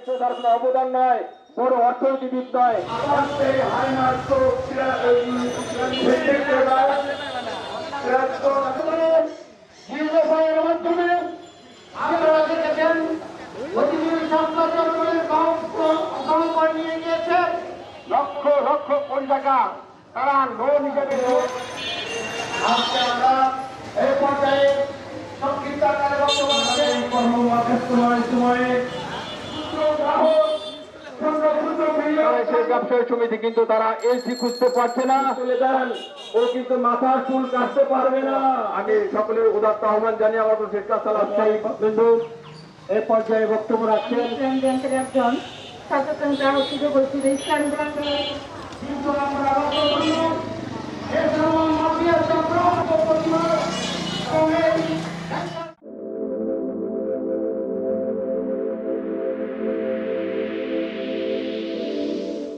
তার কোনো অবদান নয়, বড় অর্থনীতিবিদ নয়। মাধ্যমে আপনারা দেখেছেন নিয়ে গিয়েছে লক্ষ লক্ষ কোটি টাকা তারা লোন হিসেবে। আজকে আমরা এই পর্যায়ে সংক্ষিপ্ত আকারে সেই ব্যবসায়ী সমিতি কিন্তু তারা এলসি খুঁজতে পারছে না, চলে যান ও কিন্তু মাথার চুল কাটতে পারবে না। আমি সকলের উদাত্ত আহ্বান জানিয়ে আমার শেখ সালাম বিন্দু এই পর্যায়ে বক্তব্য রাখছেন একজন সচেতন গ্রাহক হিসেবে বলছিল ইসলাম ব্যাংকের কিন্তু আমরা